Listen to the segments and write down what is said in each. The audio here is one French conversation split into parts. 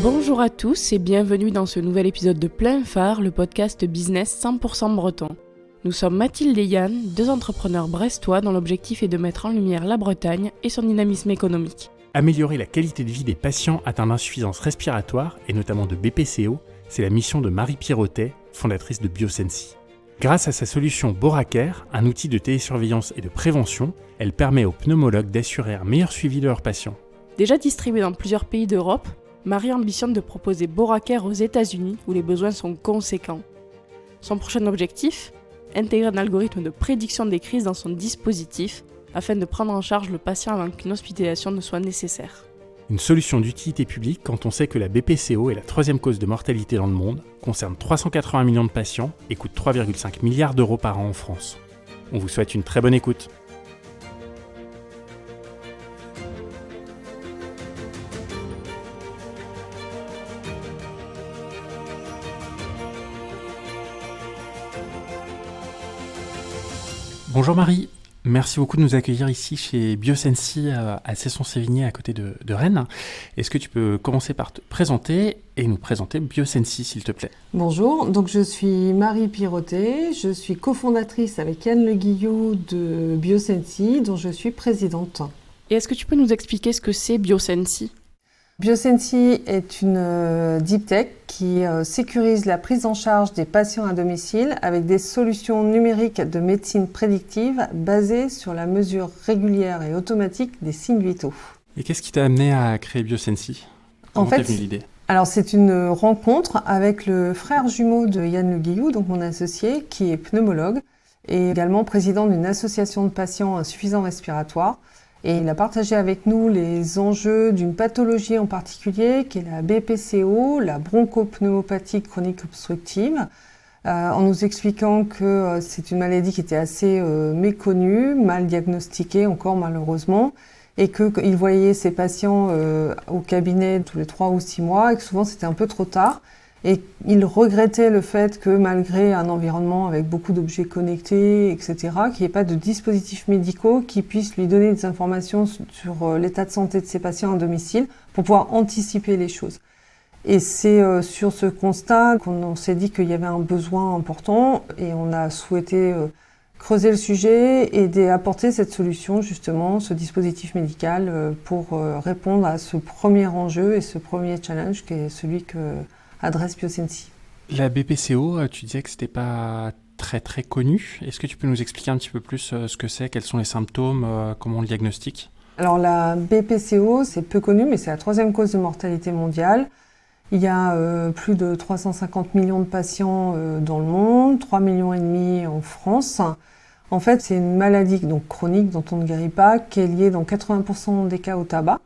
Bonjour à tous et bienvenue dans ce nouvel épisode de Plein Phare, le podcast business 100% breton. Nous sommes Mathilde et Yann, deux entrepreneurs brestois dont l'objectif est de mettre en lumière la Bretagne et son dynamisme économique. Améliorer la qualité de vie des patients atteints d'insuffisance respiratoire et notamment de BPCO, c'est la mission de Marie Pierrotet, fondatrice de Biosensi. Grâce à sa solution Boracare, un outil de télésurveillance et de prévention, elle permet aux pneumologues d'assurer un meilleur suivi de leurs patients. Déjà distribué dans plusieurs pays d'Europe, Marie ambitionne de proposer Boracare aux États-Unis où les besoins sont conséquents. Son prochain objectif ? Intégrer un algorithme de prédiction des crises dans son dispositif afin de prendre en charge le patient avant qu'une hospitalisation ne soit nécessaire. Une solution d'utilité publique quand on sait que la BPCO est la troisième cause de mortalité dans le monde, concerne 380 millions de patients et coûte 3,5 milliards d'euros par an en France. On vous souhaite une très bonne écoute. Bonjour Marie, merci beaucoup de nous accueillir ici chez Biosensi à Cesson-Sévigné à côté de Rennes. Est-ce que tu peux commencer par te présenter et nous présenter Biosensi s'il te plaît ? Bonjour, donc je suis Marie Pierrotet, je suis cofondatrice avec Yann Le Guillou de Biosensi dont je suis présidente. Et est-ce que tu peux nous expliquer ce que c'est Biosensi ? Biosensi est une deep tech qui sécurise la prise en charge des patients à domicile avec des solutions numériques de médecine prédictive basées sur la mesure régulière et automatique des signes vitaux. Et qu'est-ce qui t'a amené à créer Biosensi ? Comment t'es venue l'idée ? Alors c'est une rencontre avec le frère jumeau de Yann Le Guillou, donc mon associé, qui est pneumologue et également président d'une association de patients insuffisants respiratoires. Et il a partagé avec nous les enjeux d'une pathologie en particulier, qui est la BPCO, la bronchopneumopathie chronique obstructive, en nous expliquant que c'est une maladie qui était assez méconnue, mal diagnostiquée encore malheureusement, et qu'il voyait ses patients au cabinet tous les 3 ou 6 mois, et que souvent c'était un peu trop tard. Et il regrettait le fait que malgré un environnement avec beaucoup d'objets connectés, etc., qu'il n'y ait pas de dispositifs médicaux qui puissent lui donner des informations sur l'état de santé de ses patients à domicile pour pouvoir anticiper les choses. Et c'est sur ce constat qu'on s'est dit qu'il y avait un besoin important et on a souhaité creuser le sujet et apporter cette solution, justement, ce dispositif médical pour répondre à ce premier enjeu et ce premier challenge qui est celui que adresse Biosensi. La BPCO, tu disais que c'était pas très connu. Est-ce que tu peux nous expliquer un petit peu plus ce que c'est, quels sont les symptômes, comment on le diagnostique ? Alors la BPCO, c'est peu connu, mais c'est la 3e cause de mortalité mondiale. Il y a plus de 350 millions de patients dans le monde, 3,5 millions en France. En fait, c'est une maladie donc chronique dont on ne guérit pas, qui est liée dans 80% des cas au tabac.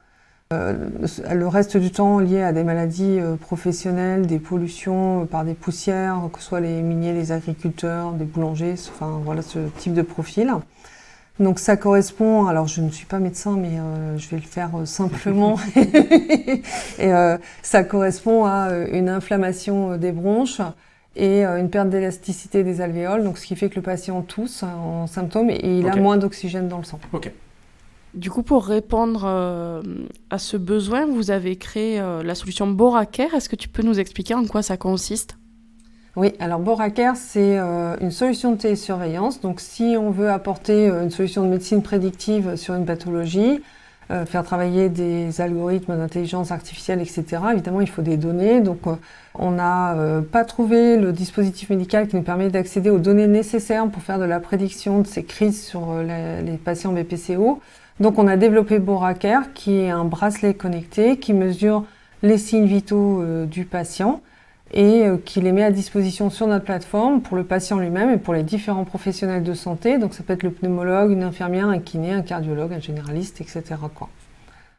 Le reste du temps lié à des maladies professionnelles, des pollutions par des poussières, que ce soit les miniers, les agriculteurs, des boulangers, enfin voilà ce type de profil. Donc ça correspond, alors je ne suis pas médecin mais je vais le faire simplement, et ça correspond à une inflammation des bronches et une perte d'élasticité des alvéoles, donc ce qui fait que le patient tousse en symptômes et il a moins d'oxygène dans le sang. Ok. Du coup, pour répondre à ce besoin, vous avez créé la solution Boracare. Est-ce que tu peux nous expliquer en quoi ça consiste ? Oui, alors Boracare, c'est une solution de télésurveillance. Donc si on veut apporter une solution de médecine prédictive sur une pathologie, faire travailler des algorithmes d'intelligence artificielle, etc., évidemment, il faut des données. Donc on n'a pas trouvé le dispositif médical qui nous permet d'accéder aux données nécessaires pour faire de la prédiction de ces crises sur les patients BPCO. Donc on a développé Boracare, qui est un bracelet connecté qui mesure les signes vitaux du patient et qui les met à disposition sur notre plateforme pour le patient lui-même et pour les différents professionnels de santé. Donc ça peut être le pneumologue, une infirmière, un kiné, un cardiologue, un généraliste, etc.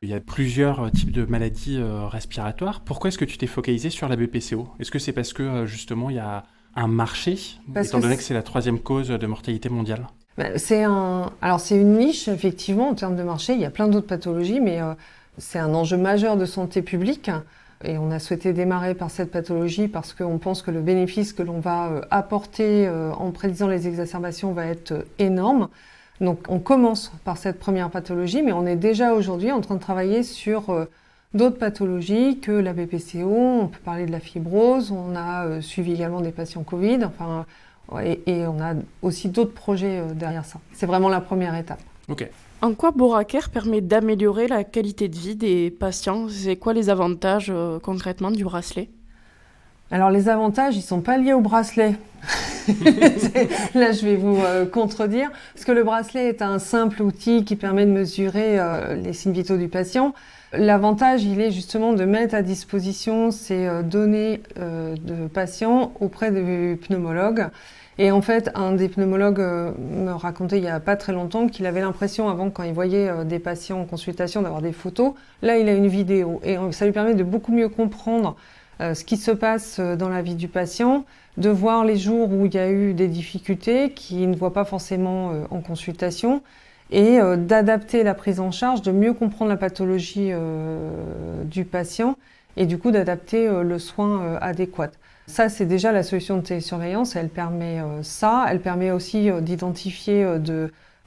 Il y a plusieurs types de maladies respiratoires. Pourquoi est-ce que tu t'es focalisé sur la BPCO ? Est-ce que c'est parce que justement il y a un marché, étant donné que c'est la 3e cause de mortalité mondiale ? C'est une niche, effectivement, en termes de marché. Il y a plein d'autres pathologies, mais c'est un enjeu majeur de santé publique. Et on a souhaité démarrer par cette pathologie parce qu'on pense que le bénéfice que l'on va apporter en prédisant les exacerbations va être énorme. Donc on commence par cette première pathologie, mais on est déjà aujourd'hui en train de travailler sur d'autres pathologies que la BPCO, on peut parler de la fibrose, on a suivi également des patients Covid, et on a aussi d'autres projets derrière ça. C'est vraiment la première étape. Ok. En quoi Boracare permet d'améliorer la qualité de vie des patients? C'est quoi les avantages concrètement du bracelet? Alors les avantages, ils ne sont pas liés au bracelet. Là, je vais vous contredire, parce que le bracelet est un simple outil qui permet de mesurer les signes vitaux du patient. L'avantage, il est justement de mettre à disposition ces données de patients auprès de pneumologues. Et en fait, un des pneumologues me racontait il n'y a pas très longtemps qu'il avait l'impression, avant, quand il voyait des patients en consultation, d'avoir des photos. Là, il a une vidéo. Et ça lui permet de beaucoup mieux comprendre ce qui se passe dans la vie du patient, de voir les jours où il y a eu des difficultés qu'il ne voit pas forcément en consultation, et d'adapter la prise en charge, de mieux comprendre la pathologie du patient, et du coup d'adapter le soin adéquat. Ça, c'est déjà la solution de télésurveillance. Elle permet ça. Elle permet aussi d'identifier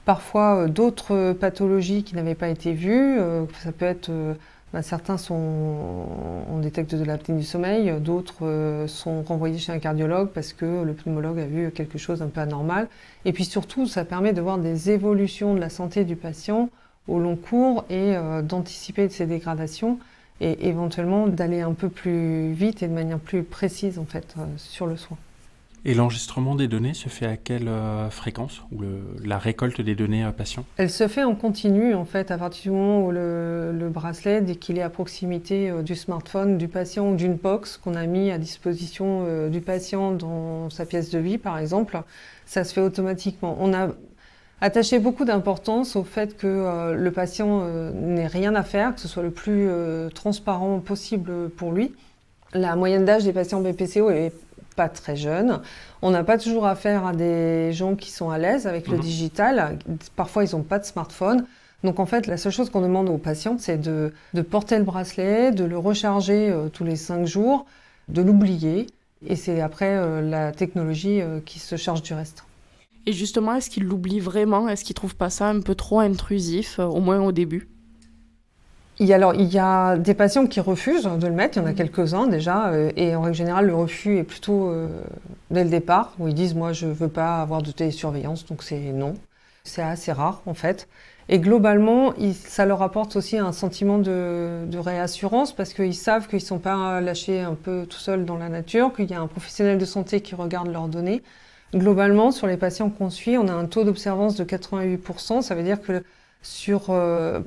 parfois d'autres pathologies qui n'avaient pas été vues. Ça peut être, certains on détecte de l'apnée du sommeil, d'autres sont renvoyés chez un cardiologue parce que le pneumologue a vu quelque chose d'un peu anormal. Et puis surtout, ça permet de voir des évolutions de la santé du patient au long cours et d'anticiper ces dégradations, et éventuellement d'aller un peu plus vite et de manière plus précise en fait sur le soin. Et l'enregistrement des données se fait à quelle fréquence, ou la récolte des données patients? Elle se fait en continu en fait à partir du moment où le bracelet, dès qu'il est à proximité du smartphone du patient ou d'une box qu'on a mis à disposition du patient dans sa pièce de vie par exemple, ça se fait automatiquement. On a attacher beaucoup d'importance au fait que le patient n'ait rien à faire, que ce soit le plus transparent possible pour lui. La moyenne d'âge des patients BPCO est pas très jeune. On n'a pas toujours affaire à des gens qui sont à l'aise avec le digital. Parfois, ils n'ont pas de smartphone. Donc en fait, la seule chose qu'on demande aux patients, c'est de porter le bracelet, de le recharger tous les 5 jours, de l'oublier. Et c'est après la technologie qui se charge du reste. Et justement, est-ce qu'ils l'oublient vraiment? Est-ce qu'ils ne trouvent pas ça un peu trop intrusif, au moins au début? Il y a des patients qui refusent de le mettre, il y en a quelques-uns déjà, et en règle générale, le refus est plutôt dès le départ, où ils disent « moi je ne veux pas avoir de télésurveillance », donc c'est non. C'est assez rare en fait. Et globalement, ça leur apporte aussi un sentiment de réassurance, parce qu'ils savent qu'ils ne sont pas lâchés un peu tout seuls dans la nature, qu'il y a un professionnel de santé qui regarde leurs données. Globalement, sur les patients qu'on suit, on a un taux d'observance de 88%. Ça veut dire que sur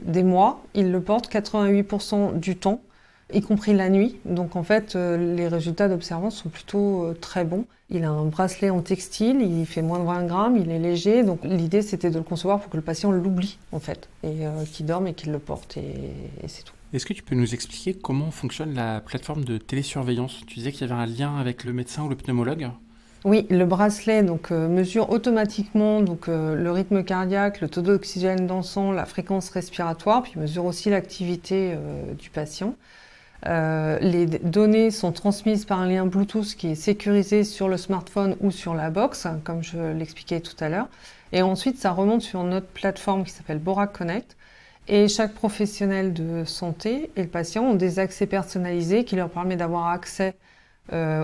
des mois, ils le portent 88% du temps, y compris la nuit. Donc en fait, les résultats d'observance sont plutôt très bons. Il a un bracelet en textile, il fait moins de 20 grammes, il est léger. Donc l'idée, c'était de le concevoir pour que le patient l'oublie, en fait, et qu'il dorme et qu'il le porte, et c'est tout. Est-ce que tu peux nous expliquer comment fonctionne la plateforme de télésurveillance? Tu disais qu'il y avait un lien avec le médecin ou le pneumologue? Oui, le bracelet mesure automatiquement le rythme cardiaque, le taux d'oxygène dans le sang, la fréquence respiratoire, puis mesure aussi l'activité du patient. Les données sont transmises par un lien Bluetooth qui est sécurisé sur le smartphone ou sur la box, comme je l'expliquais tout à l'heure. Et ensuite, ça remonte sur notre plateforme qui s'appelle Borac Connect. Et chaque professionnel de santé et le patient ont des accès personnalisés qui leur permettent d'avoir accès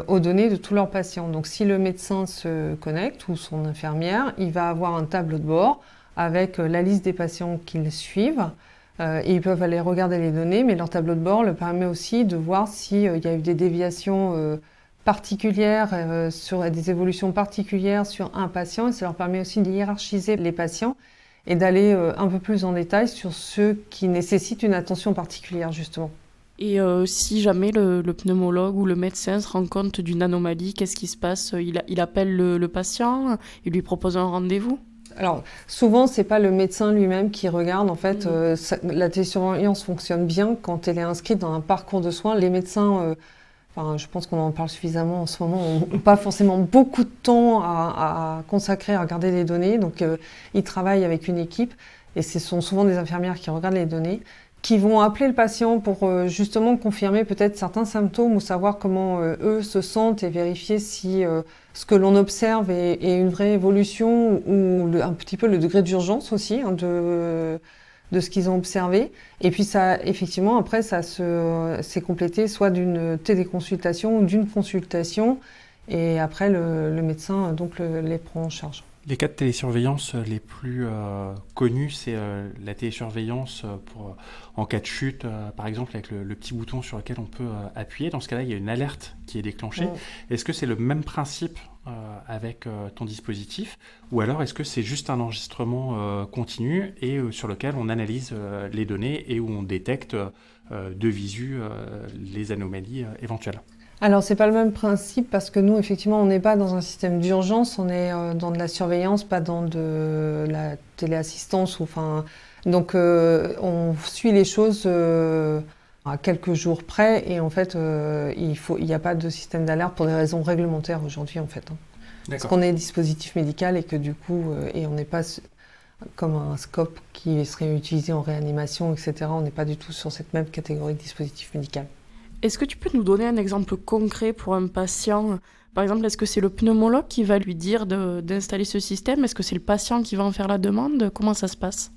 aux données de tous leurs patients. Donc si le médecin se connecte ou son infirmière, il va avoir un tableau de bord avec la liste des patients qu'ils suivent et ils peuvent aller regarder les données, mais leur tableau de bord leur permet aussi de voir s'il y a eu des déviations particulières, sur des évolutions particulières sur un patient, et ça leur permet aussi de hiérarchiser les patients et d'aller un peu plus en détail sur ceux qui nécessitent une attention particulière justement. Et si jamais le pneumologue ou le médecin se rend compte d'une anomalie, qu'est-ce qui se passe? Il appelle le patient, il lui propose un rendez-vous? Alors, souvent, c'est pas le médecin lui-même qui regarde. En fait, la télésurveillance fonctionne bien quand elle est inscrite dans un parcours de soins. Les médecins, je pense qu'on en parle suffisamment en ce moment, n'ont pas forcément beaucoup de temps à consacrer à regarder les données. Donc, ils travaillent avec une équipe et ce sont souvent des infirmières qui regardent les données, qui vont appeler le patient pour justement confirmer peut-être certains symptômes ou savoir comment eux se sentent et vérifier si ce que l'on observe est une vraie évolution ou un petit peu le degré d'urgence aussi de ce qu'ils ont observé. Et puis ça, effectivement, après, c'est complété soit d'une téléconsultation ou d'une consultation. Et après, le médecin les prend en charge. Les cas de télésurveillance les plus connus, c'est la télésurveillance en cas de chute, par exemple, avec le petit bouton sur lequel on peut appuyer. Dans ce cas-là, il y a une alerte qui est déclenchée. Est-ce que c'est le même principe avec ton dispositif, ou alors est-ce que c'est juste un enregistrement continu et sur lequel on analyse les données et où on détecte de visu les anomalies éventuelles? Alors, c'est pas le même principe parce que nous, effectivement, on n'est pas dans un système d'urgence, on est dans de la surveillance, pas dans de la téléassistance. Donc, on suit les choses à quelques jours près et en fait, il n'y a pas de système d'alerte pour des raisons réglementaires aujourd'hui, en fait. Parce qu'on est dispositif médical et que du coup, et on n'est pas comme un scope qui serait utilisé en réanimation, etc. On n'est pas du tout sur cette même catégorie de dispositif médical. Est-ce que tu peux nous donner un exemple concret pour un patient ? Par exemple, est-ce que c'est le pneumologue qui va lui dire d'installer ce système ? Est-ce que c'est le patient qui va en faire la demande ? Comment ça se passe ?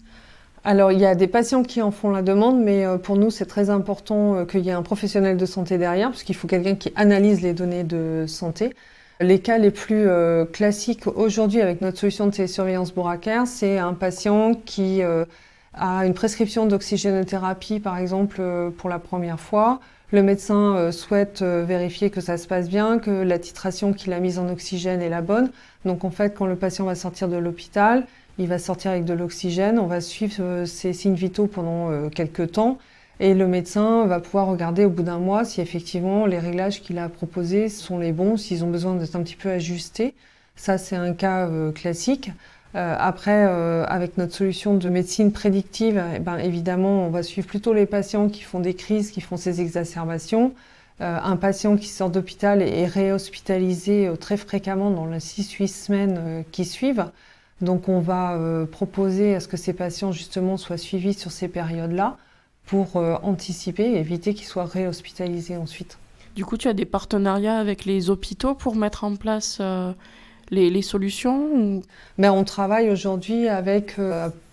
Alors, il y a des patients qui en font la demande, mais pour nous, c'est très important qu'il y ait un professionnel de santé derrière, parce qu'il faut quelqu'un qui analyse les données de santé. Les cas les plus classiques aujourd'hui avec notre solution de télésurveillance Boracare, c'est un patient qui a une prescription d'oxygénothérapie, par exemple, pour la première fois. Le médecin souhaite vérifier que ça se passe bien, que la titration qu'il a mise en oxygène est la bonne. Donc en fait, quand le patient va sortir de l'hôpital, il va sortir avec de l'oxygène. On va suivre ses signes vitaux pendant quelques temps. Et le médecin va pouvoir regarder au bout d'un mois si effectivement les réglages qu'il a proposés sont les bons, s'ils ont besoin d'être un petit peu ajustés. Ça, c'est un cas classique. Après, avec notre solution de médecine prédictive, évidemment, on va suivre plutôt les patients qui font des crises, qui font ces exacerbations. Un patient qui sort d'hôpital est réhospitalisé très fréquemment dans les 6-8 semaines qui suivent. Donc, on va proposer à ce que ces patients, justement, soient suivis sur ces périodes-là pour anticiper et éviter qu'ils soient réhospitalisés ensuite. Du coup, tu as des partenariats avec les hôpitaux pour mettre en place les solutions ou... On travaille aujourd'hui avec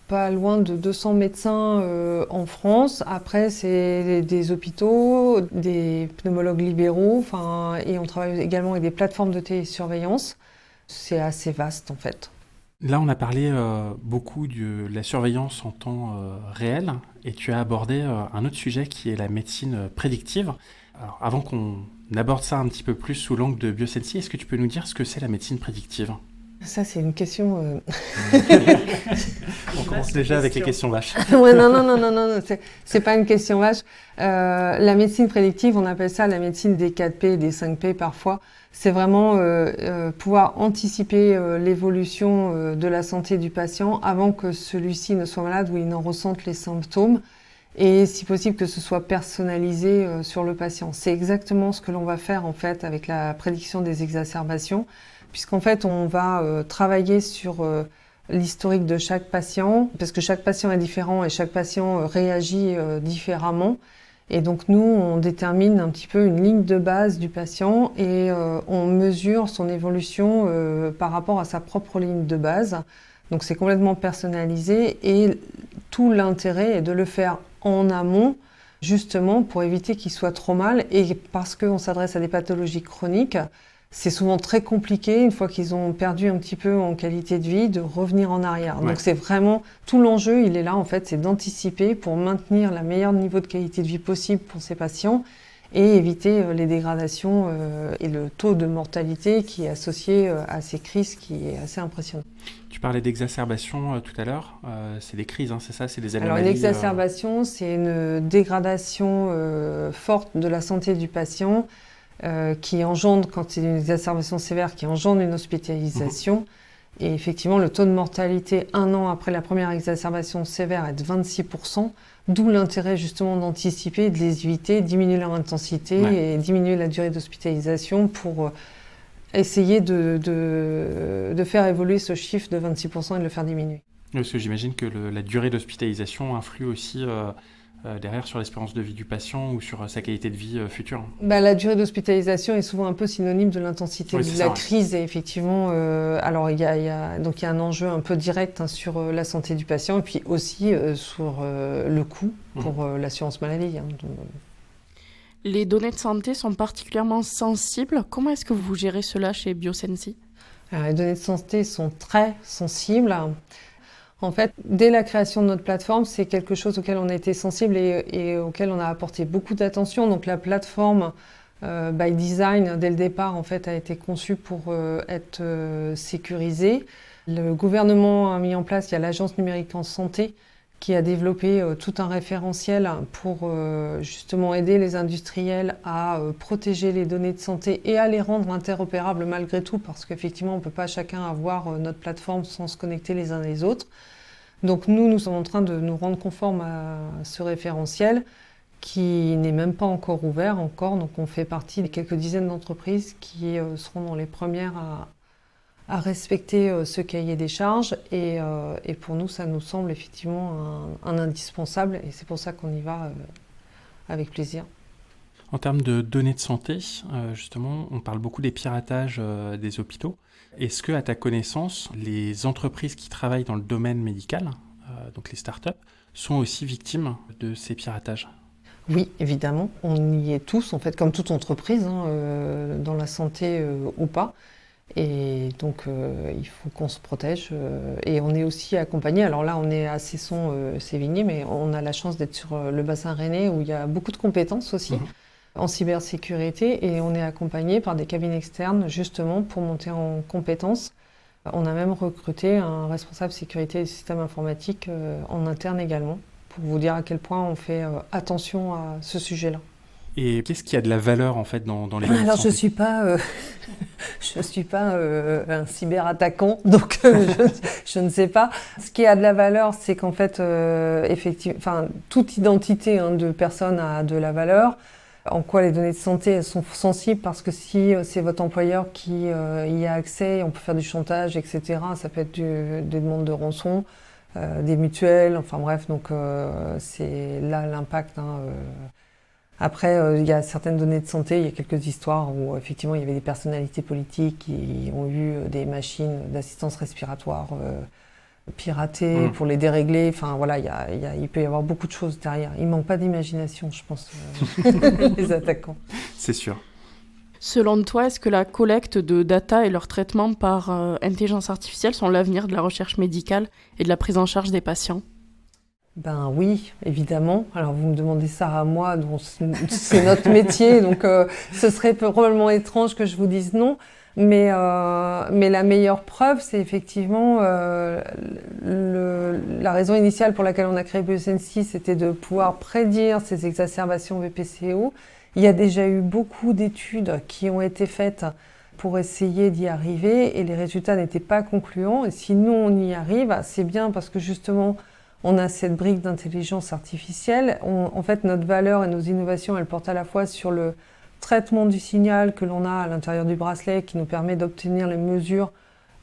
pas loin de 200 médecins en France. Après, c'est des hôpitaux, des pneumologues libéraux, et on travaille également avec des plateformes de télésurveillance. C'est assez vaste en fait. Là, on a parlé beaucoup de la surveillance en temps réel et tu as abordé un autre sujet qui est la médecine prédictive. Alors, avant qu'on aborde ça un petit peu plus sous l'angle de Biosensi, est-ce que tu peux nous dire ce que c'est la médecine prédictive ? Ça, c'est une question... On commence déjà avec les questions vaches. Ouais, non, c'est pas une question vache. La médecine prédictive, on appelle ça la médecine des 4P et des 5P parfois. C'est vraiment pouvoir anticiper l'évolution de la santé du patient avant que celui-ci ne soit malade ou il n'en ressente les symptômes. Et si possible que ce soit personnalisé sur le patient. C'est exactement ce que l'on va faire en fait avec la prédiction des exacerbations, puisqu'en fait on va travailler sur l'historique de chaque patient, parce que chaque patient est différent et chaque patient réagit différemment. Et donc nous, on détermine un petit peu une ligne de base du patient et on mesure son évolution par rapport à sa propre ligne de base. Donc c'est complètement personnalisé et tout l'intérêt est de le faire en amont, justement pour éviter qu'il soit trop mal. Et parce qu'on s'adresse à des pathologies chroniques, c'est souvent très compliqué, une fois qu'ils ont perdu un petit peu en qualité de vie, de revenir en arrière. Ouais. Donc c'est vraiment, tout l'enjeu, il est là en fait, c'est d'anticiper pour maintenir le meilleur niveau de qualité de vie possible pour ces patients et éviter les dégradations et le taux de mortalité qui est associé à ces crises qui est assez impressionnant. Tu parlais d'exacerbation tout à l'heure, c'est des crises, c'est ça, c'est des anomalies. Alors une exacerbation, c'est une dégradation forte de la santé du patient qui engendre, quand c'est une exacerbation sévère, qui engendre une hospitalisation. Et effectivement, le taux de mortalité 1 an après la première exacerbation sévère est de 26%, d'où l'intérêt justement d'anticiper, de les éviter, diminuer leur intensité et diminuer la durée d'hospitalisation pour essayer de faire évoluer ce chiffre de 26% et de le faire diminuer. Parce que j'imagine que la durée d'hospitalisation influe aussi derrière sur l'espérance de vie du patient ou sur sa qualité de vie future. La durée d'hospitalisation est souvent un peu synonyme de l'intensité de la crise. Et effectivement, alors il y a un enjeu un peu direct sur la santé du patient et puis aussi sur le coût pour l'assurance maladie. Les données de santé sont particulièrement sensibles. Comment est-ce que vous gérez cela chez Biosensi ? Alors, les données de santé sont très sensibles. En fait, dès la création de notre plateforme, c'est quelque chose auquel on a été sensible et auquel on a apporté beaucoup d'attention. Donc la plateforme, by design, dès le départ, en fait, a été conçue pour être sécurisée. Le gouvernement a mis en place, il y a l'Agence numérique en santé, qui a développé tout un référentiel pour justement aider les industriels à protéger les données de santé et à les rendre interopérables malgré tout, parce qu'effectivement, on ne peut pas chacun avoir notre plateforme sans se connecter les uns les autres. Donc nous sommes en train de nous rendre conformes à ce référentiel qui n'est même pas encore ouvert encore. Donc on fait partie des quelques dizaines d'entreprises qui seront dans les premières à respecter ce cahier des charges et pour nous ça nous semble effectivement un indispensable et c'est pour ça qu'on y va avec plaisir. En termes de données de santé, justement, on parle beaucoup des piratages des hôpitaux. Est-ce que, à ta connaissance, les entreprises qui travaillent dans le domaine médical, donc les startups, sont aussi victimes de ces piratages ? Oui, évidemment, on y est tous, en fait, comme toute entreprise, dans la santé ou pas. Et donc, il faut qu'on se protège. Et on est aussi accompagné. Alors là, on est à Cesson-Sévigné, mais on a la chance d'être sur le bassin rennais où il y a beaucoup de compétences aussi en cybersécurité. Et on est accompagné par des cabines externes, justement, pour monter en compétences. On a même recruté un responsable sécurité des systèmes informatiques en interne également, pour vous dire à quel point on fait attention à ce sujet-là. Et qu'est-ce qui a de la valeur en fait dans les données de Alors santé ? je suis pas un cyberattaquant, donc je ne sais pas. Ce qui a de la valeur, c'est qu'en fait, effectivement, toute identité de personne a de la valeur. En quoi les données de santé elles sont sensibles, parce que si c'est votre employeur qui y a accès, on peut faire du chantage, etc. Ça peut être des demandes de rançon, des mutuelles, enfin bref, donc c'est là l'impact. Après, il y a certaines données de santé, il y a quelques histoires où effectivement il y avait des personnalités politiques qui ont eu des machines d'assistance respiratoire piratées pour les dérégler. Enfin voilà, il peut y avoir beaucoup de choses derrière. Il ne manque pas d'imagination, je pense, les attaquants. C'est sûr. Selon toi, est-ce que la collecte de data et leur traitement par intelligence artificielle sont l'avenir de la recherche médicale et de la prise en charge des patients ? Ben oui, évidemment. Alors vous me demandez ça à moi, donc c'est notre métier, donc ce serait probablement étrange que je vous dise non. Mais la meilleure preuve, c'est effectivement la raison initiale pour laquelle on a créé Biosensi, c'était de pouvoir prédire ces exacerbations BPCO. Il y a déjà eu beaucoup d'études qui ont été faites pour essayer d'y arriver et les résultats n'étaient pas concluants. Et si nous, on y arrive, c'est bien parce que justement, on a cette brique d'intelligence artificielle. En fait, notre valeur et nos innovations, elles portent à la fois sur le traitement du signal que l'on a à l'intérieur du bracelet qui nous permet d'obtenir les mesures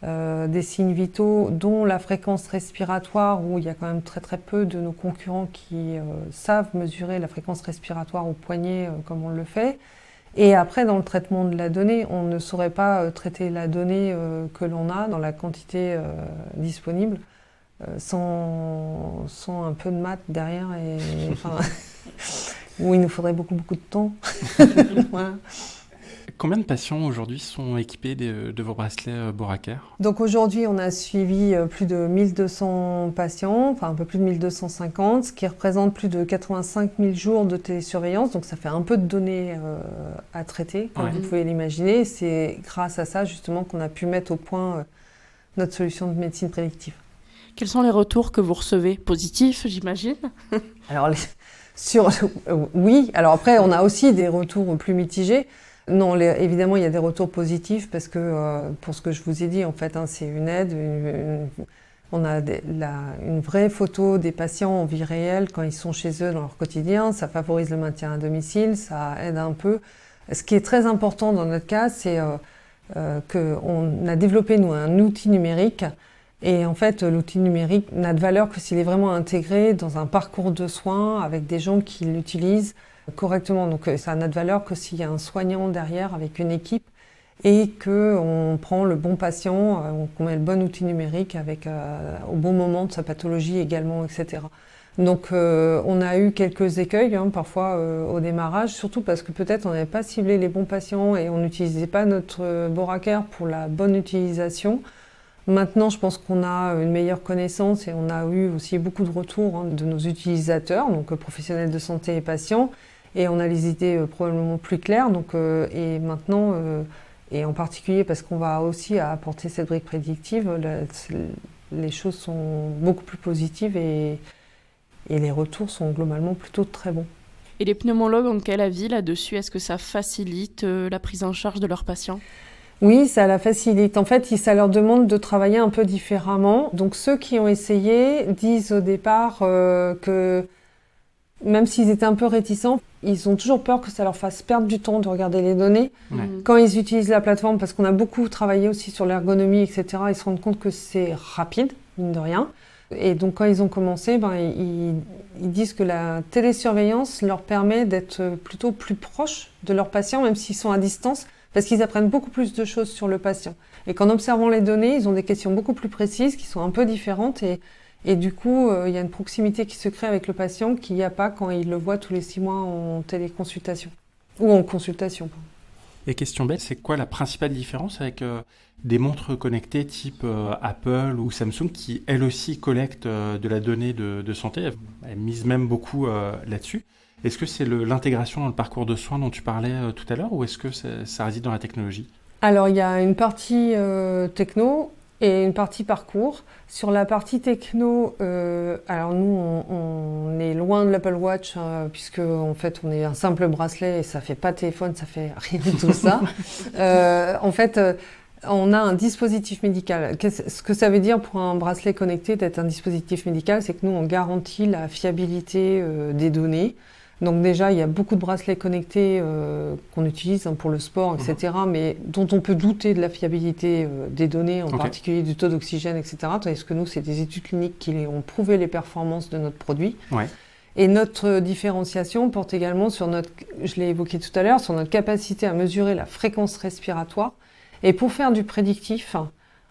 des signes vitaux, dont la fréquence respiratoire, où il y a quand même très très peu de nos concurrents qui savent mesurer la fréquence respiratoire au poignet comme on le fait. Et après, dans le traitement de la donnée, on ne saurait pas traiter la donnée que l'on a dans la quantité disponible sans un peu de maths derrière, où il nous faudrait beaucoup de temps. Voilà. Combien de patients aujourd'hui sont équipés de vos bracelets Boracare ? Donc aujourd'hui, on a suivi plus de 1200 patients, enfin un peu plus de 1250, ce qui représente plus de 85 000 jours de télésurveillance. Donc ça fait un peu de données à traiter, comme vous pouvez l'imaginer. C'est grâce à ça justement qu'on a pu mettre au point notre solution de médecine prédictive. Quels sont les retours que vous recevez ? Positifs, j'imagine ? Alors, oui. Alors après, on a aussi des retours plus mitigés. Non, évidemment, il y a des retours positifs parce que, pour ce que je vous ai dit, en fait, c'est une aide. On a une vraie photo des patients en vie réelle quand ils sont chez eux dans leur quotidien. Ça favorise le maintien à domicile, ça aide un peu. Ce qui est très important dans notre cas, c'est qu'on a développé, nous, un outil numérique Et en fait, l'outil numérique n'a de valeur que s'il est vraiment intégré dans un parcours de soins avec des gens qui l'utilisent correctement. Donc ça n'a de valeur que s'il y a un soignant derrière avec une équipe et qu'on prend le bon patient, qu'on met le bon outil numérique au bon moment de sa pathologie également, etc. Donc on a eu quelques écueils parfois au démarrage, surtout parce que peut-être on n'avait pas ciblé les bons patients et on n'utilisait pas notre Boracare pour la bonne utilisation. Maintenant, je pense qu'on a une meilleure connaissance et on a eu aussi beaucoup de retours de nos utilisateurs, donc professionnels de santé et patients, et on a les idées probablement plus claires. Et maintenant, et en particulier parce qu'on va aussi apporter cette brique prédictive, les choses sont beaucoup plus positives et les retours sont globalement plutôt très bons. Et les pneumologues ont quel avis là-dessus ? Est-ce que ça facilite la prise en charge de leurs patients ? Oui, ça la facilite. En fait, ça leur demande de travailler un peu différemment. Donc ceux qui ont essayé disent au départ que même s'ils étaient un peu réticents, ils ont toujours peur que ça leur fasse perdre du temps de regarder les données. Ouais. Quand ils utilisent la plateforme, parce qu'on a beaucoup travaillé aussi sur l'ergonomie, etc., ils se rendent compte que c'est rapide, mine de rien. Et donc quand ils ont commencé, ils disent que la télésurveillance leur permet d'être plutôt plus proches de leurs patients, même s'ils sont à distance, parce qu'ils apprennent beaucoup plus de choses sur le patient. Et qu'en observant les données, ils ont des questions beaucoup plus précises, qui sont un peu différentes, et du coup, il y a une proximité qui se crée avec le patient qu'il n'y a pas quand il le voit tous les 6 mois en téléconsultation, ou en consultation. Et question bête, c'est quoi la principale différence avec des montres connectées type Apple ou Samsung qui, elles aussi, collectent de la donnée de santé, elles misent même beaucoup là-dessus. Est-ce que c'est l'intégration dans le parcours de soins dont tu parlais tout à l'heure ou est-ce que ça réside dans la technologie ? Alors, il y a une partie techno et une partie parcours. Sur la partie techno, alors nous, on est loin de l'Apple Watch puisque en fait, on est un simple bracelet et ça fait pas téléphone, ça fait rien de tout ça. En fait, on a un dispositif médical. Ce que ça veut dire pour un bracelet connecté d'être un dispositif médical, c'est que nous, on garantit la fiabilité des données. Donc déjà, il y a beaucoup de bracelets connectés qu'on utilise pour le sport, etc., mais dont on peut douter de la fiabilité des données, en particulier du taux d'oxygène, etc., tandis que nous, c'est des études cliniques qui ont prouvé les performances de notre produit. Ouais. Et notre différenciation porte également sur je l'ai évoqué tout à l'heure, sur notre capacité à mesurer la fréquence respiratoire. Et pour faire du prédictif,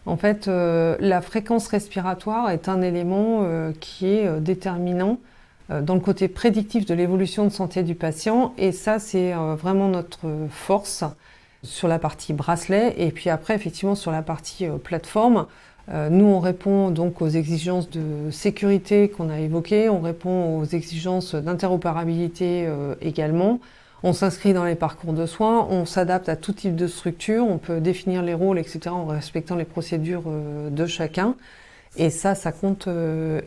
en fait, la fréquence respiratoire est un élément qui est déterminant dans le côté prédictif de l'évolution de santé du patient. Et ça, c'est vraiment notre force sur la partie bracelet. Et puis après, effectivement, sur la partie plateforme, nous, on répond donc aux exigences de sécurité qu'on a évoquées. On répond aux exigences d'interopérabilité également. On s'inscrit dans les parcours de soins. On s'adapte à tout type de structure. On peut définir les rôles, etc., en respectant les procédures de chacun. Et ça compte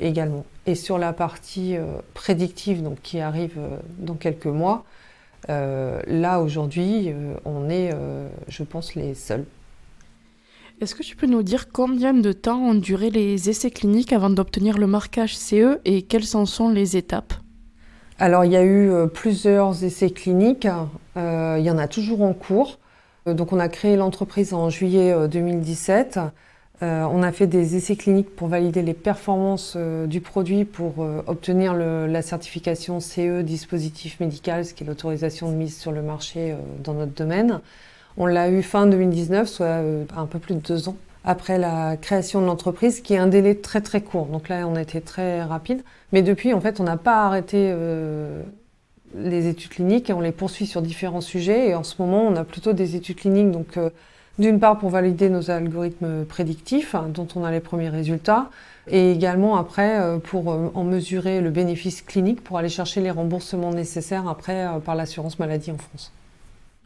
également. Et sur la partie prédictive, donc, qui arrive dans quelques mois, là, aujourd'hui, on est, je pense, les seuls. Est-ce que tu peux nous dire combien de temps ont duré les essais cliniques avant d'obtenir le marquage CE et quelles en sont les étapes ? Alors, il y a eu plusieurs essais cliniques. Il y en a toujours en cours. Donc, on a créé l'entreprise en juillet 2017. On a fait des essais cliniques pour valider les performances du produit pour obtenir la certification CE dispositif médical, ce qui est l'autorisation de mise sur le marché dans notre domaine. On l'a eu fin 2019, soit un peu plus de 2 ans après la création de l'entreprise, qui est un délai très très court. Donc là, on a été très rapide. Mais depuis, en fait, on n'a pas arrêté les études cliniques et on les poursuit sur différents sujets. Et en ce moment, on a plutôt des études cliniques, donc d'une part pour valider nos algorithmes prédictifs, dont on a les premiers résultats, et également après pour en mesurer le bénéfice clinique, pour aller chercher les remboursements nécessaires après par l'assurance maladie en France.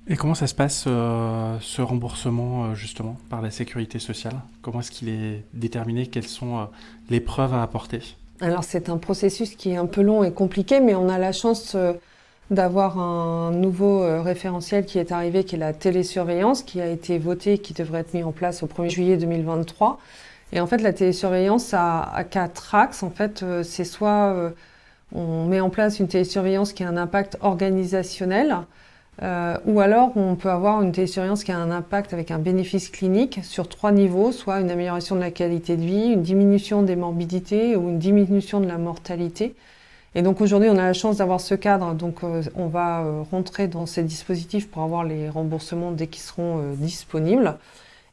Et comment ça se passe, ce remboursement, justement, par la sécurité sociale ? Comment est-ce qu'il est déterminé ? Quelles sont les preuves à apporter ? Alors, c'est un processus qui est un peu long et compliqué, mais on a la chance d'avoir un nouveau référentiel qui est arrivé, qui est la télésurveillance, qui a été voté, qui devrait être mis en place au 1er juillet 2023. Et en fait, la télésurveillance a 4 axes. En fait, c'est soit on met en place une télésurveillance qui a un impact organisationnel, Ou alors on peut avoir une télésurveillance qui a un impact avec un bénéfice clinique sur 3 niveaux, soit une amélioration de la qualité de vie, une diminution des morbidités ou une diminution de la mortalité. Et donc aujourd'hui on a la chance d'avoir ce cadre, donc on va rentrer dans ces dispositifs pour avoir les remboursements dès qu'ils seront disponibles.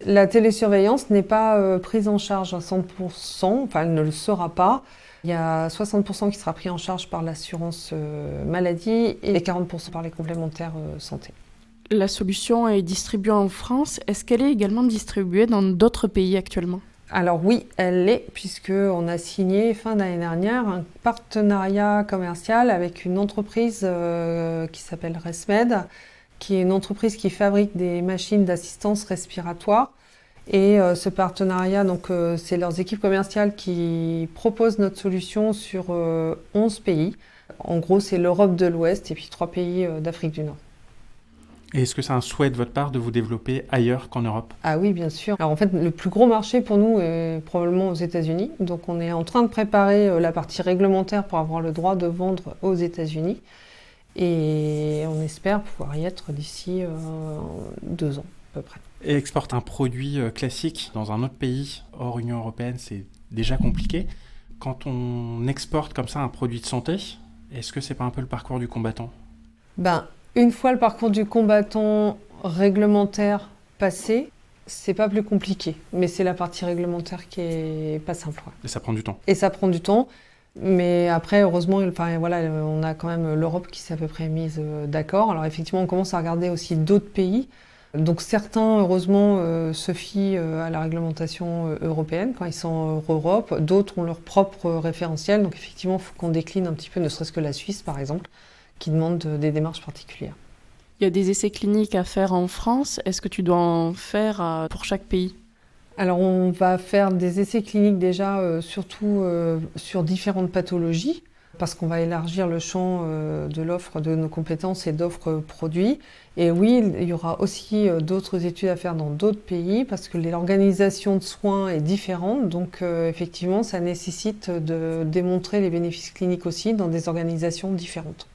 La télésurveillance n'est pas prise en charge à 100%, enfin elle ne le sera pas. Il y a 60% qui sera pris en charge par l'assurance maladie et 40% par les complémentaires santé. La solution est distribuée en France. Est-ce qu'elle est également distribuée dans d'autres pays actuellement ? Alors oui, elle l'est, puisqu'on a signé fin d'année dernière un partenariat commercial avec une entreprise qui s'appelle ResMed, qui est une entreprise qui fabrique des machines d'assistance respiratoire. Et ce partenariat, c'est leurs équipes commerciales qui proposent notre solution sur 11 pays. En gros, c'est l'Europe de l'Ouest et puis 3 pays d'Afrique du Nord. Et est-ce que c'est un souhait de votre part de vous développer ailleurs qu'en Europe ? Ah oui, bien sûr. Alors en fait, le plus gros marché pour nous est probablement aux États-Unis. Donc on est en train de préparer la partie réglementaire pour avoir le droit de vendre aux États-Unis. Et on espère pouvoir y être d'ici 2 ans à peu près. Et exporter un produit classique dans un autre pays hors Union européenne, c'est déjà compliqué. Quand on exporte comme ça un produit de santé, est-ce que c'est pas un peu le parcours du combattant ? Une fois le parcours du combattant réglementaire passé, c'est pas plus compliqué. Mais c'est la partie réglementaire qui est pas simple. Ouais. Et ça prend du temps. Et ça prend du temps. Mais après, heureusement, on a quand même l'Europe qui s'est à peu près mise d'accord. Alors effectivement, on commence à regarder aussi d'autres pays. Donc certains, heureusement, se fient à la réglementation européenne quand ils sont hors Europe. D'autres ont leur propre référentiel. Donc effectivement, il faut qu'on décline un petit peu, ne serait-ce que la Suisse, par exemple, qui demande des démarches particulières. Il y a des essais cliniques à faire en France. Est-ce que tu dois en faire pour chaque pays ? Alors on va faire des essais cliniques déjà surtout sur différentes pathologies, parce qu'on va élargir le champ de l'offre de nos compétences et d'offres produits. Et oui, il y aura aussi d'autres études à faire dans d'autres pays, parce que l'organisation de soins est différente. Donc effectivement, ça nécessite de démontrer les bénéfices cliniques aussi dans des organisations différentes.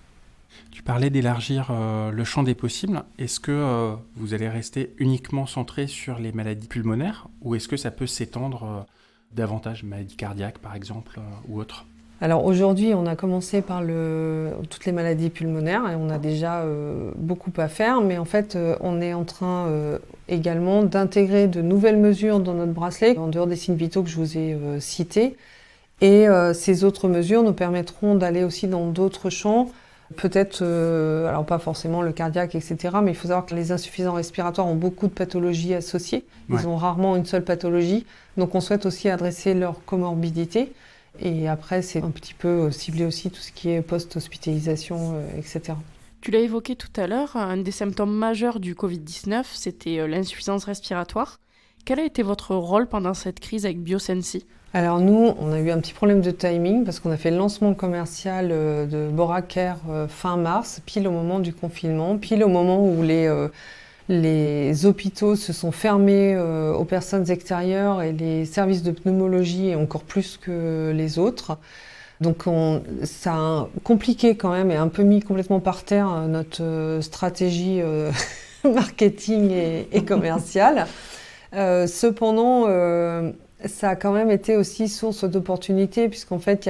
Tu parlais d'élargir le champ des possibles. Est-ce que vous allez rester uniquement centré sur les maladies pulmonaires ou est-ce que ça peut s'étendre davantage, maladies cardiaques par exemple ou autres ? Alors aujourd'hui, on a commencé par toutes les maladies pulmonaires et on a déjà beaucoup à faire, mais en fait, on est en train également d'intégrer de nouvelles mesures dans notre bracelet, en dehors des signes vitaux que je vous ai cités. Et ces autres mesures nous permettront d'aller aussi dans d'autres champs. Peut-être, alors pas forcément le cardiaque, etc., mais il faut savoir que les insuffisants respiratoires ont beaucoup de pathologies associées. Ils ont rarement une seule pathologie. Donc on souhaite aussi adresser leurs comorbidités. Et après, c'est un petit peu cibler aussi tout ce qui est post-hospitalisation, etc. Tu l'as évoqué tout à l'heure, un des symptômes majeurs du Covid-19, c'était l'insuffisance respiratoire. Quel a été votre rôle pendant cette crise avec Biosensi ? Alors nous, on a eu un petit problème de timing parce qu'on a fait le lancement commercial de Boracare fin mars, pile au moment du confinement, pile au moment où les hôpitaux se sont fermés aux personnes extérieures et les services de pneumologie encore plus que les autres. Donc ça a compliqué quand même et un peu mis complètement par terre notre stratégie marketing et commerciale. Cependant, ça a quand même été aussi source d'opportunités puisqu'en fait,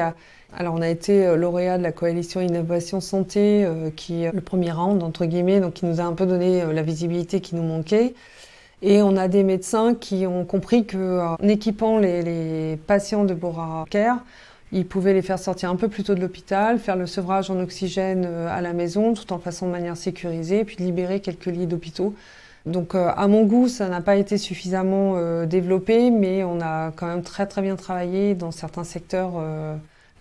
on a été lauréat de la coalition Innovation Santé, qui est le premier round, entre guillemets, donc qui nous a un peu donné la visibilité qui nous manquait. Et on a des médecins qui ont compris qu'en équipant les patients de Boracare, ils pouvaient les faire sortir un peu plus tôt de l'hôpital, faire le sevrage en oxygène à la maison, tout en le faisant de manière sécurisée, puis libérer quelques lits d'hôpitaux. Donc à mon goût, ça n'a pas été suffisamment développé, mais on a quand même très très bien travaillé dans certains secteurs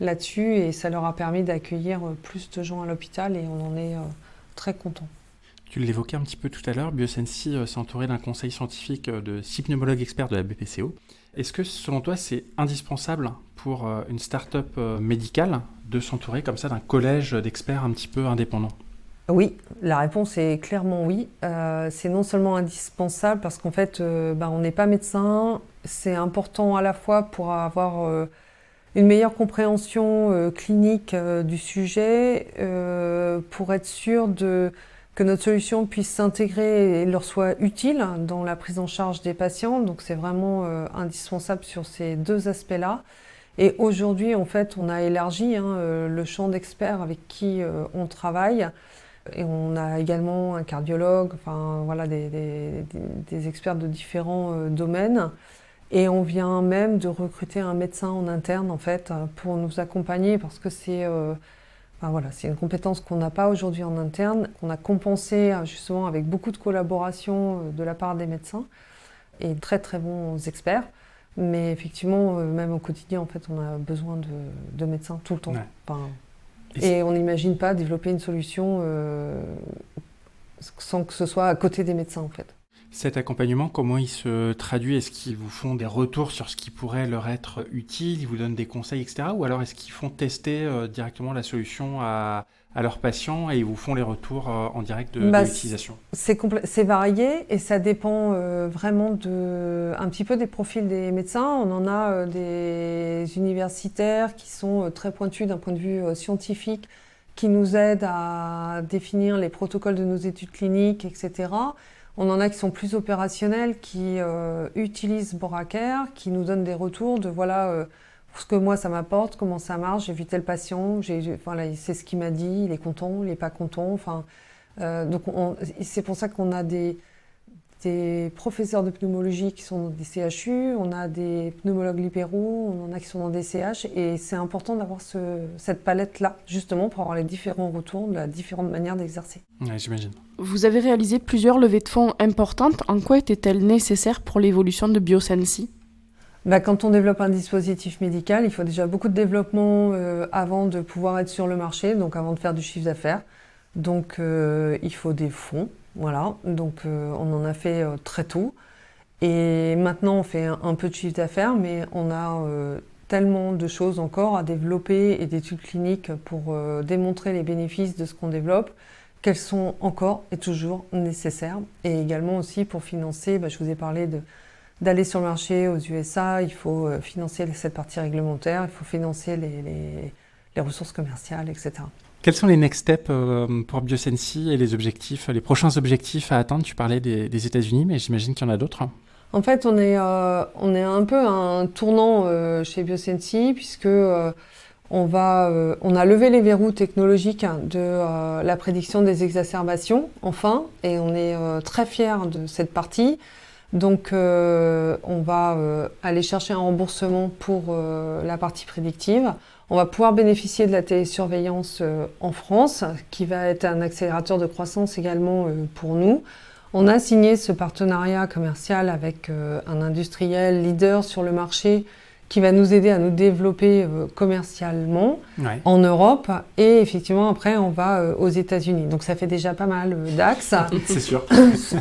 là-dessus et ça leur a permis d'accueillir plus de gens à l'hôpital et on en est très contents. Tu l'évoquais un petit peu tout à l'heure, Biosensi s'est entouré d'un conseil scientifique de 6 pneumologues experts de la BPCO. Est-ce que selon toi c'est indispensable pour une start-up médicale de s'entourer comme ça d'un collège d'experts un petit peu indépendants ? Oui, la réponse est clairement oui. C'est non seulement indispensable parce qu'en fait, on n'est pas médecin. C'est important à la fois pour avoir une meilleure compréhension clinique du sujet, pour être sûr de que notre solution puisse s'intégrer et leur soit utile dans la prise en charge des patients. Donc c'est vraiment indispensable sur ces deux aspects-là. Et aujourd'hui, en fait, on a élargi le champ d'experts avec qui on travaille. Et on a également un cardiologue, enfin voilà, des experts de différents domaines. Et on vient même de recruter un médecin en interne, en fait, pour nous accompagner, parce que c'est une compétence qu'on n'a pas aujourd'hui en interne, qu'on a compensée justement avec beaucoup de collaboration de la part des médecins et très très bons experts. Mais effectivement, même au quotidien, en fait, on a besoin de médecins tout le temps. Ouais. Et on n'imagine pas développer une solution sans que ce soit à côté des médecins, en fait. Cet accompagnement, comment il se traduit? Est-ce qu'ils vous font des retours sur ce qui pourrait leur être utile? Ils vous donnent des conseils, etc. Ou alors est-ce qu'ils font tester directement la solution à leurs patients et ils vous font les retours en direct de l'utilisation? C'est varié et ça dépend vraiment un petit peu des profils des médecins. On en a des universitaires qui sont très pointus d'un point de vue scientifique, qui nous aident à définir les protocoles de nos études cliniques, etc. On en a qui sont plus opérationnels, qui utilisent Boracare, qui nous donnent des retours de voilà ce que moi ça m'apporte, comment ça marche, j'ai vu tel patient, c'est ce qu'il m'a dit, il est content, il n'est pas content. Donc c'est pour ça qu'on a des professeurs de pneumologie qui sont dans des CHU, on a des pneumologues libéraux, on en a qui sont dans des CH, et c'est important d'avoir cette palette-là, justement, pour avoir les différents retours de la différente manière d'exercer. Ouais, j'imagine. Vous avez réalisé plusieurs levées de fonds importantes. En quoi étaient-elles nécessaires pour l'évolution de Biosensi ? Quand on développe un dispositif médical, il faut déjà beaucoup de développement avant de pouvoir être sur le marché, donc avant de faire du chiffre d'affaires. Donc il faut des fonds. Voilà, donc on en a fait très tôt. Et maintenant, on fait un peu de chiffre d'affaires, mais on a tellement de choses encore à développer et d'études cliniques pour démontrer les bénéfices de ce qu'on développe, qu'elles sont encore et toujours nécessaires. Et également aussi pour financer, je vous ai parlé d'aller sur le marché aux USA, il faut financer cette partie réglementaire, il faut financer les ressources commerciales, etc. Quels sont les next steps pour Biosensi et les objectifs, les prochains objectifs à atteindre? Tu parlais des États-Unis, mais j'imagine qu'il y en a d'autres. En fait, on est un peu à un tournant chez Biosensi, puisque on a levé les verrous technologiques de la prédiction des exacerbations, enfin, et on est très fiers de cette partie. Donc, on va aller chercher un remboursement pour la partie prédictive. On va pouvoir bénéficier de la télésurveillance en France, qui va être un accélérateur de croissance également pour nous. On a signé ce partenariat commercial avec un industriel leader sur le marché qui va nous aider à nous développer commercialement en Europe. Et effectivement, après, on va aux États-Unis. Donc, ça fait déjà pas mal d'axes. C'est sûr.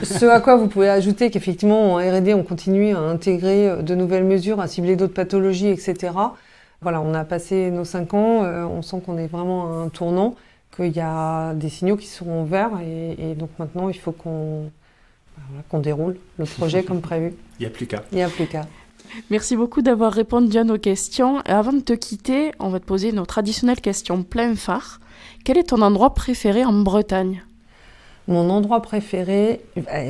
Ce à quoi vous pouvez ajouter qu'effectivement, en R&D, on continue à intégrer de nouvelles mesures, à cibler d'autres pathologies, etc. Voilà, on a passé nos 5 ans, on sent qu'on est vraiment à un tournant, qu'il y a des signaux qui seront verts et donc maintenant il faut qu'on déroule le projet comme prévu. Il n'y a plus qu'à. Il n'y a plus qu'à. Merci beaucoup d'avoir répondu à nos questions. Et avant de te quitter, on va te poser nos traditionnelles questions plein phare. Quel est ton endroit préféré en Bretagne ? Mon endroit préféré,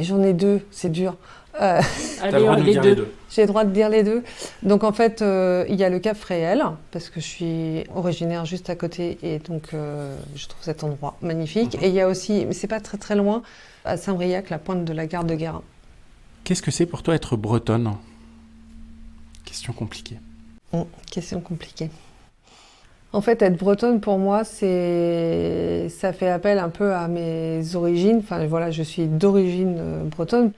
j'en ai 2, c'est dur. Allez, t'as le droit de dire les deux. J'ai le droit de dire les deux. Donc en fait, il y a le Cap Fréhel, parce que je suis originaire juste à côté, et donc je trouve cet endroit magnifique. Et il y a aussi, mais c'est pas très très loin, à Saint-Briac, la pointe de la gare de Guérin. Qu'est-ce que c'est pour toi être bretonne ? Question compliquée. Question compliquée. En fait, être bretonne, pour moi, ça fait appel un peu à mes origines. Enfin, voilà, je suis d'origine bretonne.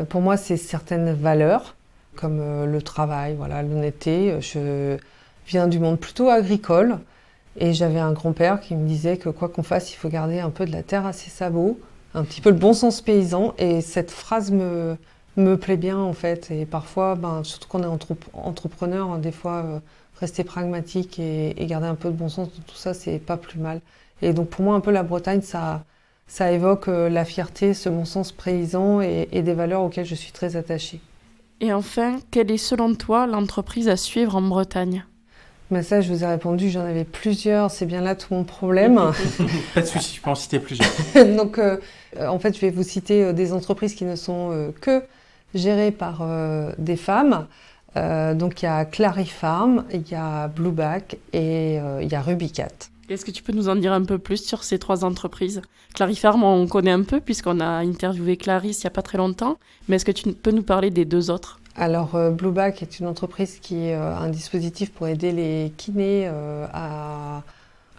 Pour moi, c'est certaines valeurs, comme le travail, voilà, l'honnêteté. Je viens du monde plutôt agricole. Et j'avais un grand-père qui me disait que quoi qu'on fasse, il faut garder un peu de la terre à ses sabots, un petit peu le bon sens paysan. Et cette phrase me plaît bien, en fait. Et parfois, surtout quand on est entrepreneur, des fois... rester pragmatique et garder un peu de bon sens dans tout ça, c'est pas plus mal. Et donc pour moi, un peu la Bretagne, ça évoque la fierté, ce bon sens paysan et des valeurs auxquelles je suis très attachée. Et enfin, quelle est selon toi l'entreprise à suivre en Bretagne ? Mais ça, je vous ai répondu, j'en avais plusieurs, c'est bien là tout mon problème. Pas de souci, je peux en citer plusieurs. Donc, en fait, je vais vous citer des entreprises qui ne sont que gérées par des femmes. Donc, il y a Clarifarm, il y a Blueback et il y a Rubicat. Est-ce que tu peux nous en dire un peu plus sur ces 3 entreprises ? Clarifarm, on connaît un peu puisqu'on a interviewé Clarisse il n'y a pas très longtemps, mais est-ce que tu peux nous parler des 2 autres ? Alors, Blueback est une entreprise qui a un dispositif pour aider les kinés à...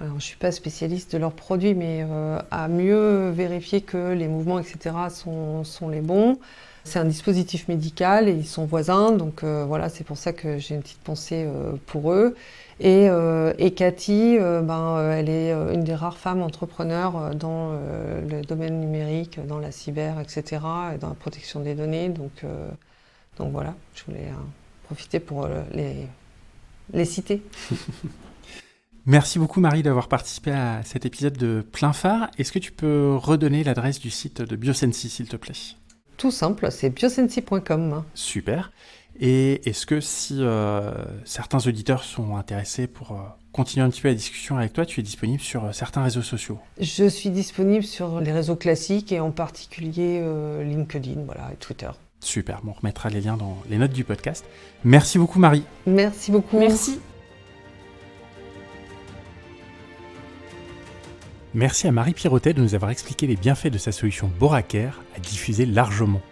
Alors, je ne suis pas spécialiste de leurs produits, mais à mieux vérifier que les mouvements, etc. sont les bons. C'est un dispositif médical et ils sont voisins, donc voilà, c'est pour ça que j'ai une petite pensée pour eux. Et Cathy, elle est une des rares femmes entrepreneurs dans le domaine numérique, dans la cyber, etc., et dans la protection des données. Donc voilà, je voulais profiter pour les citer. Merci beaucoup Marie d'avoir participé à cet épisode de Plein Phare. Est-ce que tu peux redonner l'adresse du site de Biosensi, s'il te plaît ? Tout simple, c'est biosensi.com. Super. Et est-ce que si certains auditeurs sont intéressés pour continuer un petit peu la discussion avec toi, tu es disponible sur certains réseaux sociaux ? Je suis disponible sur les réseaux classiques et en particulier LinkedIn, voilà, et Twitter. Super, on remettra les liens dans les notes du podcast. Merci beaucoup Marie. Merci beaucoup. Merci. Merci à Marie Pierrotet de nous avoir expliqué les bienfaits de sa solution Boracare à diffuser largement.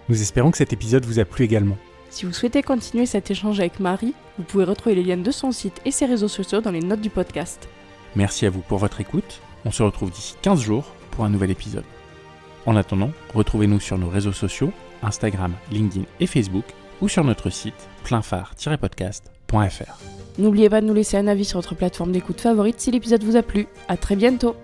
Nous espérons que cet épisode vous a plu également. Si vous souhaitez continuer cet échange avec Marie, vous pouvez retrouver les liens de son site et ses réseaux sociaux dans les notes du podcast. Merci à vous pour votre écoute. On se retrouve d'ici 15 jours pour un nouvel épisode. En attendant, retrouvez-nous sur nos réseaux sociaux, Instagram, LinkedIn et Facebook, ou sur notre site pleinphare-podcast.fr. N'oubliez pas de nous laisser un avis sur votre plateforme d'écoute favorite si l'épisode vous a plu. À très bientôt.